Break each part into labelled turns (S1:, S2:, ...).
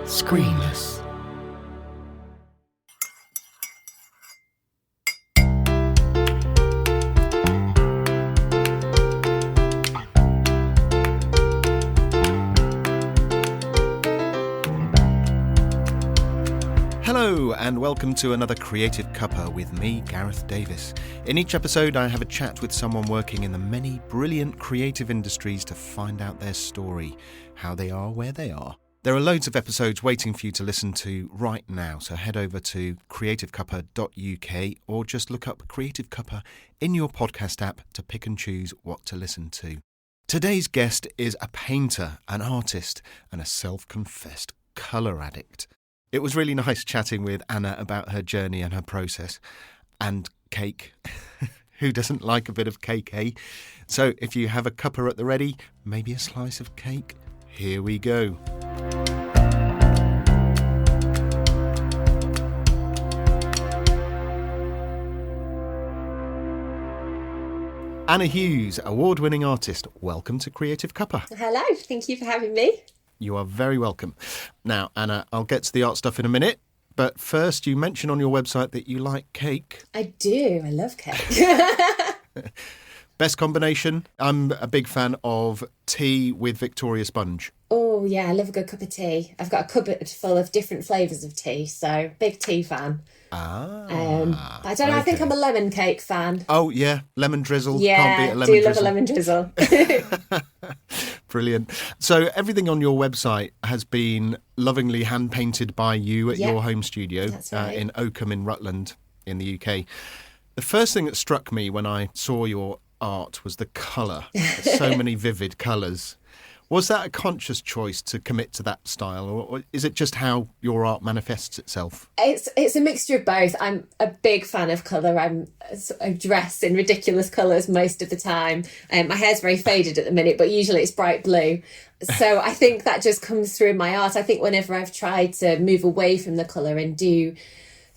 S1: Screenless. Hello and welcome to another Creative Cuppa with me, Gareth Davies. In each episode I have a chat with someone working in the many brilliant creative industries to find out their story, how they are where they are. There are loads of episodes waiting for you to listen to right now, so head over to creativecuppa.uk or just look up Creative Cuppa in your podcast app to pick and choose what to listen to. Today's guest is a painter, an artist and a self-confessed colour addict. It was really nice chatting with Anna about her journey and her process. And cake. Who doesn't like a bit of cake, eh? So if you have a cuppa at the ready, maybe a slice of cake. Here we go. Anna Hughes, award-winning artist. Welcome to Creative Cuppa.
S2: Hello, thank you for having me.
S1: You are very welcome. Now, Anna, I'll get to the art stuff in a minute, but first you mentioned on your website that you like cake.
S2: I do, I love cake.
S1: Best combination? I'm a big fan of tea with Victoria sponge.
S2: Oh yeah, I love a good cup of tea. I've got a cupboard full of different flavours of tea, so big tea fan. I don't know, I think I'm a lemon cake fan.
S1: Oh yeah, lemon drizzle.
S2: Yeah,
S1: can't beat a lemon drizzle.
S2: Love a lemon drizzle.
S1: Brilliant. So everything on your website has been lovingly hand-painted by you at your home studio.
S2: That's right.
S1: In Oakham in Rutland in the UK. The first thing that struck me when I saw your art was the colour. So many vivid colours. Was that a conscious choice to commit to that style, or is it just how your art manifests itself?
S2: It's a mixture of both. I'm a big fan of colour. I dress in ridiculous colours most of the time. My hair's very faded at the minute, but usually it's bright blue. So I think that just comes through in my art. I think whenever I've tried to move away from the colour and do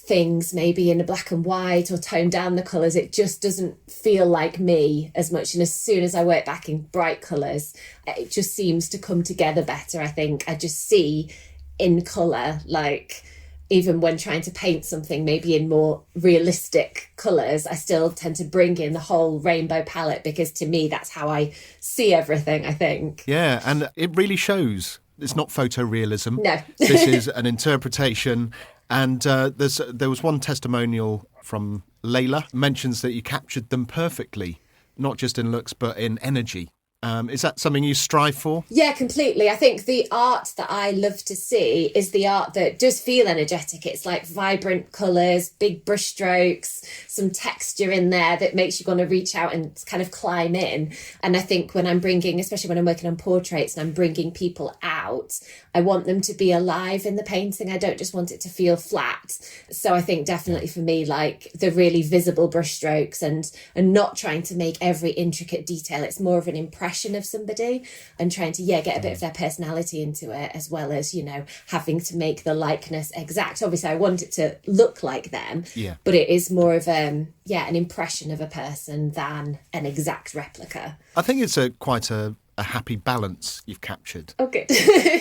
S2: things maybe in a black and white or tone down the colours, it just doesn't feel like me as much. And as soon as I work back in bright colours, it just seems to come together better. I think I just see in colour, like even when trying to paint something maybe in more realistic colours, I still tend to bring in the whole rainbow palette, because to me that's how I see everything, I think.
S1: Yeah, and it really shows. It's not photorealism.
S2: No.
S1: This is an interpretation. And there was one testimonial from Layla, mentions that you captured them perfectly, not just in looks, but in energy. Is that something you strive for?
S2: Yeah, completely. I think the art that I love to see is the art that does feel energetic. It's like vibrant colours, big brush strokes, some texture in there that makes you want to reach out and kind of climb in. And I think when I'm bringing, especially when I'm working on portraits and I'm bringing people out, I want them to be alive in the painting. I don't just want it to feel flat. So I think definitely for me, like the really visible brush strokes and not trying to make every intricate detail. It's more of an impression of somebody and trying to get a bit of their personality into it, as well as, you know, having to make the likeness exact. Obviously I want it to look like them, but it is more of an impression of a person than an exact replica.
S1: I think it's quite a happy balance you've captured.
S2: Oh, good.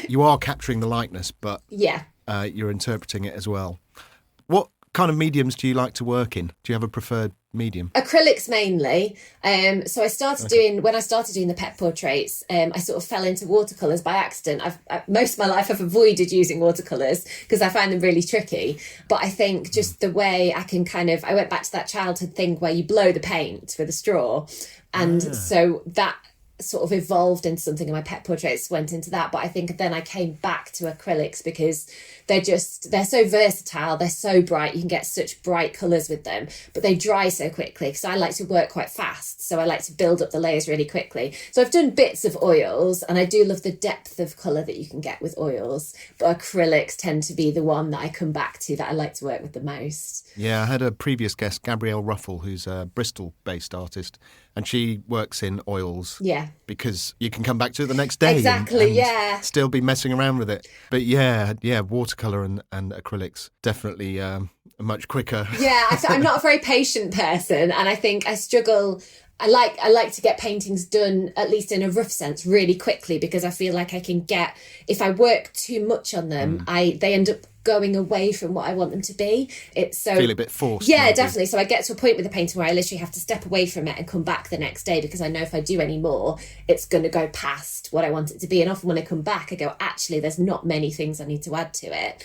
S1: You are capturing the likeness, but you're interpreting it as well. What kind of mediums do you like to work in? Do you have a preferred medium?
S2: Acrylics mainly. So I started doing the pet portraits, I sort of fell into watercolours by accident. Most of my life I've avoided using watercolours because I find them really tricky. But I think just the way I went back to that childhood thing where you blow the paint with a straw. And so that sort of evolved into something, and my pet portraits went into that. But I think then I came back to acrylics because they're so versatile, they're so bright, you can get such bright colours with them, but they dry so quickly because I like to work quite fast, so I like to build up the layers really quickly. So I've done bits of oils, and I do love the depth of colour that you can get with oils, but acrylics tend to be the one that I come back to, that I like to work with the most.
S1: Yeah, I had a previous guest, Gabrielle Ruffle, who's a Bristol-based artist, and she works in oils.
S2: Yeah.
S1: Because you can come back to it the next day.
S2: Exactly,
S1: and still be messing around with it. But watercolour and acrylics, definitely much quicker.
S2: Yeah, I'm not a very patient person, and I think I struggle. I like to get paintings done, at least in a rough sense, really quickly, because I feel like I can get, if I work too much on them, they end up going away from what I want them to be. It's so
S1: feel a bit forced.
S2: Yeah,
S1: maybe.
S2: definitely. So I get to a point with the painting where I literally have to step away from it and come back the next day, because I know if I do any more, it's going to go past what I want it to be. And often when I come back, I go, actually, there's not many things I need to add to it.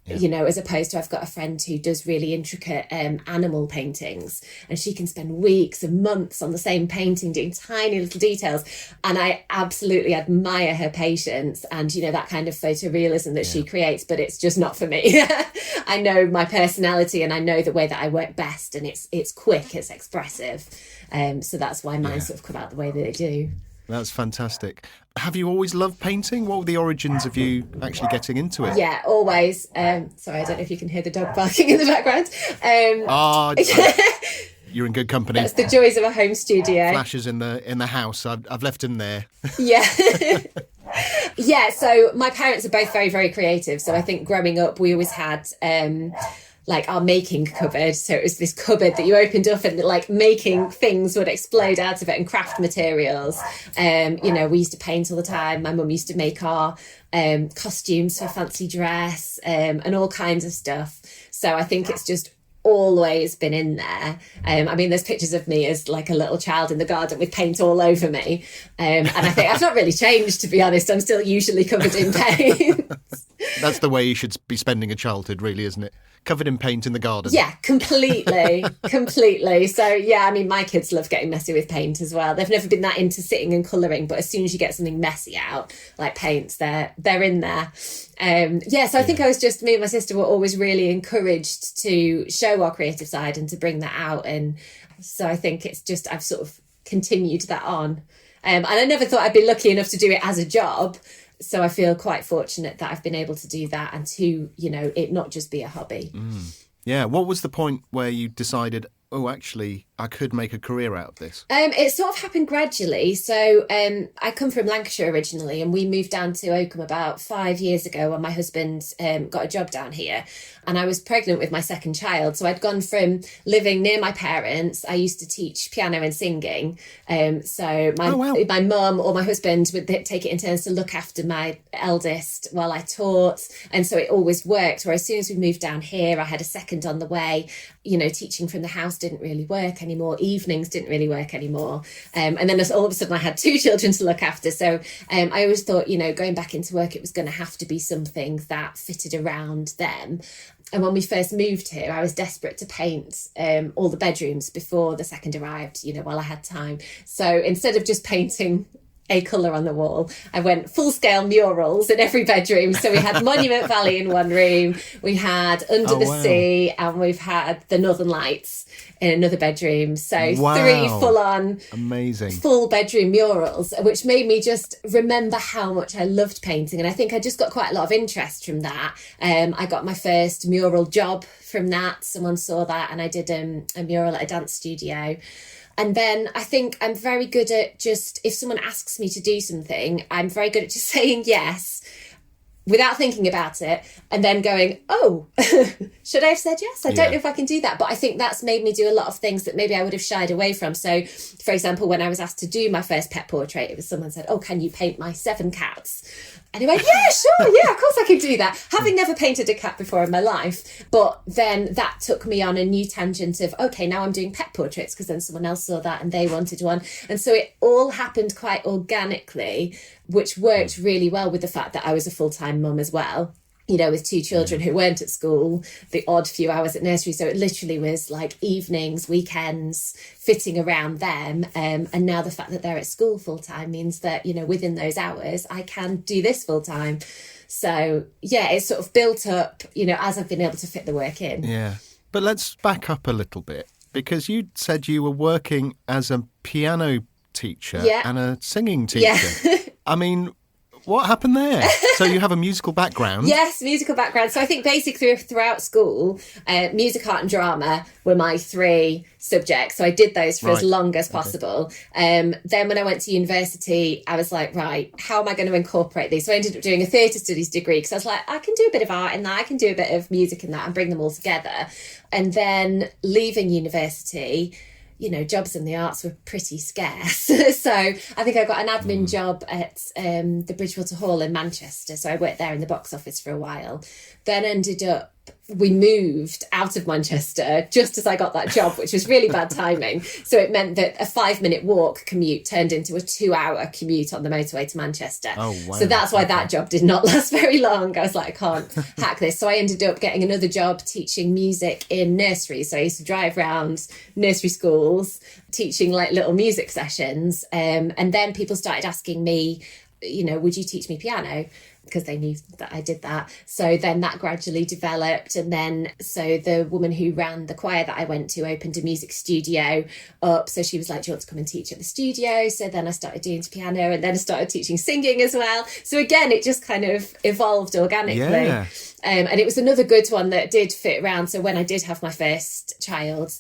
S2: Yeah. You know, as opposed to, I've got a friend who does really intricate animal paintings, and she can spend weeks and months on the same painting doing tiny little details, and I absolutely admire her patience and, you know, that kind of photorealism that she creates, but it's just not for me. I know my personality and I know the way that I work best, and it's quick, it's expressive, so that's why mine sort of come out the way that they do.
S1: That's fantastic. Have you always loved painting? What were the origins of you actually getting into it?
S2: Yeah, always. Sorry, I don't know if you can hear the dog barking in the background.
S1: You're in good company.
S2: That's the joys of a home studio.
S1: Flashes in the house. I've left him there.
S2: Yeah. Yeah, so my parents are both very, very creative. So I think growing up, we always had like our making cupboard. So it was this cupboard that you opened up and like making things would explode out of it, and craft materials. You know, we used to paint all the time. My mum used to make our costumes for fancy dress and all kinds of stuff. So I think it's just always been in there. I mean, there's pictures of me as like a little child in the garden with paint all over me. And I think I've not really changed, to be honest. I'm still usually covered in paint.
S1: That's the way you should be spending a childhood, really, isn't it? Covered in paint in the garden.
S2: Yeah, completely. So, yeah, I mean, my kids love getting messy with paint as well. They've never been that into sitting and colouring, but as soon as you get something messy out, like paints, they're in there. So I think me and my sister were always really encouraged to show our creative side and to bring that out. And so I think it's just, I've sort of continued that on. And I never thought I'd be lucky enough to do it as a job. So I feel quite fortunate that I've been able to do that, and to, you know, it not just be a hobby.
S1: Yeah. What was the point where you decided, oh, actually, I could make a career out of this?
S2: It sort of happened gradually. So I come from Lancashire originally, and we moved down to Oakham about 5 years ago when my husband got a job down here. And I was pregnant with my second child. So I'd gone from living near my parents. I used to teach piano and singing. So my mum or my husband would take it in turns to look after my eldest while I taught. And so it always worked. Where as soon as we moved down here, I had a second on the way. You know, teaching from the house didn't really work anymore. Evenings didn't really work anymore. And then all of a sudden I had two children to look after. So I always thought, you know, going back into work, it was going to have to be something that fitted around them. And when we first moved here, I was desperate to paint all the bedrooms before the second arrived, you know, while I had time. So instead of just painting a colour on the wall, I went full-scale murals in every bedroom. So we had Monument Valley in one room, we had Under the Sea, and we've had the Northern Lights in another bedroom. So 3 full-on,
S1: amazing,
S2: full bedroom murals, which made me just remember how much I loved painting. And I think I just got quite a lot of interest from that. I got my first mural job from that. Someone saw that, and I did a mural at a dance studio. And then I think I'm very good at just, if someone asks me to do something, I'm very good at just saying yes without thinking about it, and then going, oh, should I have said yes? I don't know if I can do that. But I think that's made me do a lot of things that maybe I would have shied away from. So, for example, when I was asked to do my first pet portrait, it was someone said, oh, can you paint my 7 cats? And I went, yeah, sure, yeah, of course I can do that. Having never painted a cat before in my life. But then that took me on a new tangent of, okay, now I'm doing pet portraits, because then someone else saw that and they wanted one. And so it all happened quite organically, which worked really well with the fact that I was a full-time mum as well. You know, with 2 children who weren't at school, the odd few hours at nursery. So it literally was like evenings, weekends, fitting around them. And now the fact that they're at school full time means that, you know, within those hours, I can do this full time. So, yeah, it's sort of built up, you know, as I've been able to fit the work in.
S1: Yeah. But let's back up a little bit, because you said you were working as a piano teacher and a singing teacher.
S2: Yeah.
S1: I mean, What happened there? So you have a musical background?
S2: Yes, musical background. So I think basically throughout school, music, art and drama were my 3 subjects. So I did those for as long as possible. Then when I went to university, I was like, right, how am I going to incorporate these? So I ended up doing a theatre studies degree because I was like, I can do a bit of art in that, I can do a bit of music in that and bring them all together. And then leaving university, jobs in the arts were pretty scarce. So I think I got an admin job at the Bridgewater Hall in Manchester. So I worked there in the box office for a while. Then ended up, we moved out of Manchester just as I got that job, which was really bad timing. So it meant that a 5-minute walk commute turned into a 2-hour commute on the motorway to Manchester.
S1: Oh, wow.
S2: So that's why that job did not last very long. I was like, I can't hack this. So I ended up getting another job teaching music in nurseries. So I used to drive around nursery schools teaching like little music sessions. And then people started asking me, would you teach me piano? Because they knew that I did that. So then that gradually developed. And then, so the woman who ran the choir that I went to opened a music studio up. So she was like, do you want to come and teach at the studio? So then I started doing piano, and then I started teaching singing as well. So again, it just kind of evolved organically.
S1: Yeah.
S2: And it was another good one that did fit around. So when I did have my first child,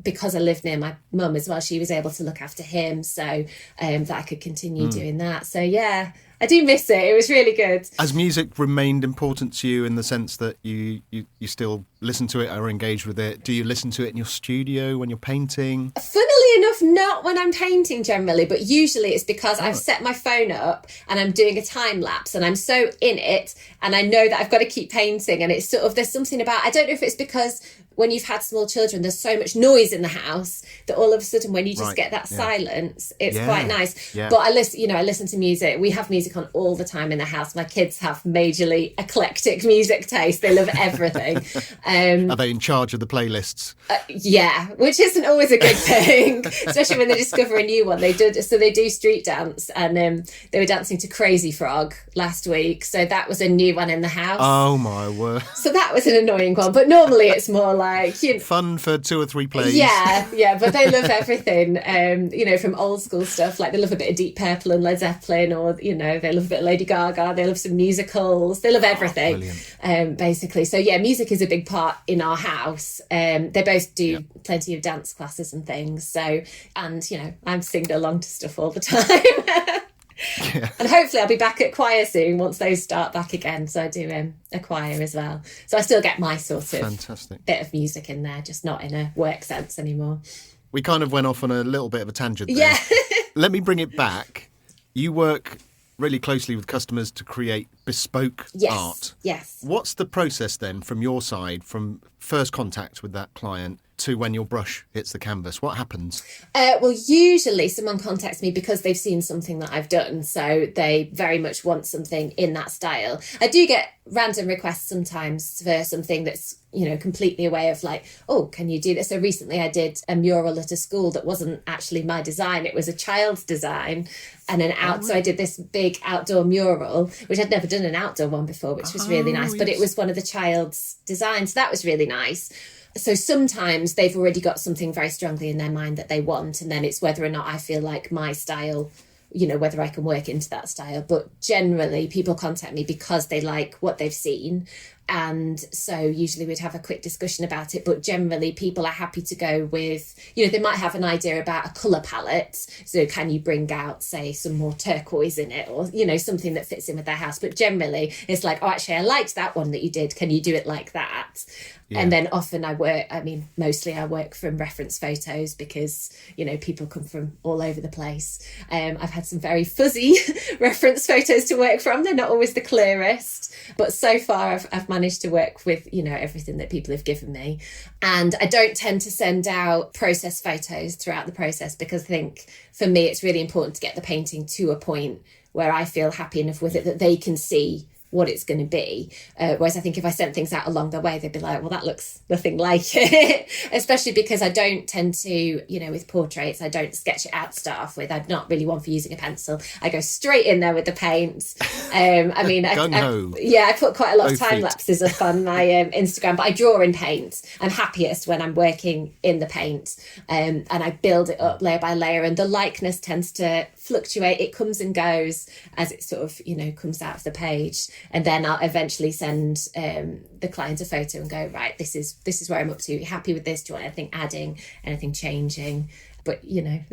S2: because I lived near my mum as well, she was able to look after him, so that I could continue doing that. So yeah, I do miss it. It was really good.
S1: Has music remained important to you in the sense that you still listen to it or engage with it? Do you listen to it in your studio when you're painting?
S2: Funnily enough, not when I'm painting generally, but usually it's because I've set my phone up and I'm doing a time lapse and I'm so in it and I know that I've got to keep painting, and it's sort of, there's something about, I don't know if it's because when you've had small children, there's so much noise in the house that all of a sudden when you just get that silence, it's quite nice. Yeah. But I listen to music. We have music on all the time in the house. My kids have majorly eclectic music taste. They love everything.
S1: Are they in charge of the playlists?
S2: Yeah, which isn't always a good thing, especially when they discover a new one. They do street dance, and they were dancing to Crazy Frog last week. So that was a new one in the house.
S1: Oh my word.
S2: So that was an annoying one. But normally it's more like,
S1: fun for 2 or 3 plays.
S2: Yeah, but they love everything. From old school stuff, like they love a bit of Deep Purple and Led Zeppelin, or they love a bit of Lady Gaga. They love some musicals. They love everything, basically. So yeah, music is a big part in our house. They both do plenty of dance classes and things. So, and I'm singing along to stuff all the time. Yeah. And hopefully I'll be back at choir soon once those start back again. So I do a choir as well. So I still get my sort of
S1: fantastic bit
S2: of music in there, just not in a work sense anymore.
S1: We kind of went off on a little bit of a tangent there.
S2: Yeah.
S1: Let me bring it back. You work really closely with customers to create bespoke art.
S2: Yes.
S1: What's the process then from your side, from first contact with that client to when your brush hits the canvas? What happens?
S2: Well, usually someone contacts me because they've seen something that I've done, so they very much want something in that style. I do get random requests sometimes for something that's completely away of like, oh, can you do this? So recently I did a mural at a school that wasn't actually my design, it was a child's design, and so I did this big outdoor mural, which I'd never done an outdoor one before, which was really nice, but it was one of the child's designs, so that was really nice. So sometimes they've already got something very strongly in their mind that they want, and then it's whether or not I feel like my style, whether I can work into that style. But generally people contact me because they like what they've seen. And so usually we'd have a quick discussion about it, but generally people are happy to go with, they might have an idea about a colour palette. So can you bring out, say, some more turquoise in it, or, something that fits in with their house. But generally it's like, oh, actually, I liked that one that you did. Can you do it like that? Yeah. And then often mostly I work from reference photos because, people come from all over the place. I've had some very fuzzy reference photos to work from. They're not always the clearest, but so far I've managed to work with, everything that people have given me. And I don't tend to send out process photos throughout the process because I think for me it's really important to get the painting to a point where I feel happy enough with it that they can see what it's going to be. Whereas I think if I sent things out along the way, they'd be like, well, that looks nothing like it. Especially because I don't tend to, with portraits, I don't sketch it out to start off with. I'm not really one for using a pencil. I go straight in there with the paint. I put quite a lot of time lapses up on my Instagram, but I draw in paint. I'm happiest when I'm working in the paint, and I build it up layer by layer, and the likeness tends to fluctuate. It comes and goes as it sort of, comes out of the page. And then I'll eventually send the client a photo and go, right, this is where I'm up to. Are you happy with this? Do you want anything adding, anything changing? But,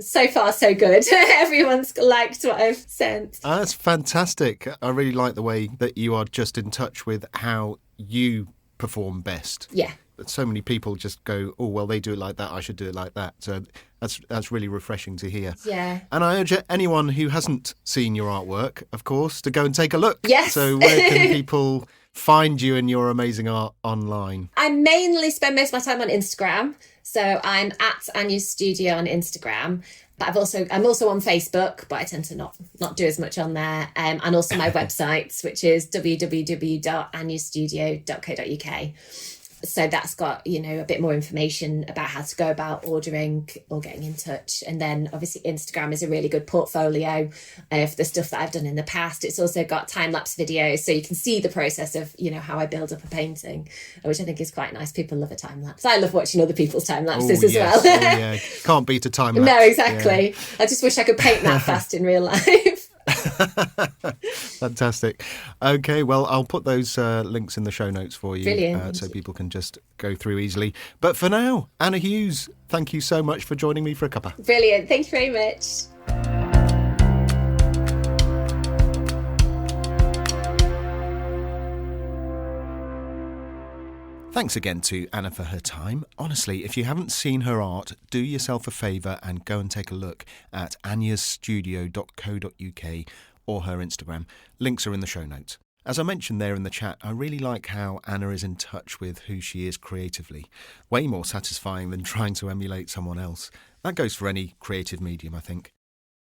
S2: so far so good. Everyone's liked what I've sent.
S1: That's fantastic. I really like the way that you are just in touch with how you perform best.
S2: Yeah.
S1: So many people just go, oh, well, they do it like that, I should do it like that. So that's really refreshing to hear.
S2: Yeah.
S1: And I urge anyone who hasn't seen your artwork, of course, to go and take a look.
S2: Yes.
S1: So where can people find you and your amazing art online?
S2: I mainly spend most of my time on Instagram. So I'm at Anna's Studio on Instagram. But I'm also on Facebook, but I tend to not do as much on there. And also my website, which is www.anyastudio.co.uk. So that's got, a bit more information about how to go about ordering or getting in touch. And then obviously Instagram is a really good portfolio of the stuff that I've done in the past. It's also got time-lapse videos, so you can see the process of, how I build up a painting, which I think is quite nice. People love a time-lapse. I love watching other people's time-lapses as well.
S1: Yeah. Can't beat a time-lapse.
S2: No, exactly. Yeah. I just wish I could paint that fast in real life.
S1: Fantastic. Okay, well, I'll put those links in the show notes for you.
S2: Brilliant.
S1: So people can just go through easily. But for now, Anna Hughes, thank you so much for joining me for a cuppa.
S2: Brilliant. Thank you very much.
S1: Thanks again to Anna for her time. Honestly, if you haven't seen her art, do yourself a favour and go and take a look at anyastudio.co.uk or her Instagram. Links are in the show notes. As I mentioned there in the chat, I really like how Anna is in touch with who she is creatively. Way more satisfying than trying to emulate someone else. That goes for any creative medium, I think.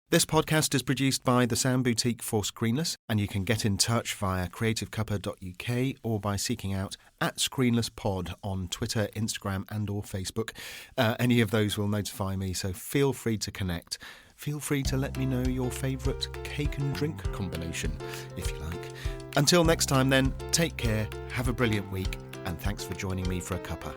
S1: This podcast is produced by the Sound Boutique for Screenless, and you can get in touch via creativecuppa.uk or by seeking out @ScreenlessPod on Twitter, Instagram and or Facebook. Any of those will notify me, so feel free to connect. Feel free to let me know your favourite cake and drink combination, if you like. Until next time then, take care, have a brilliant week, and thanks for joining me for a cuppa.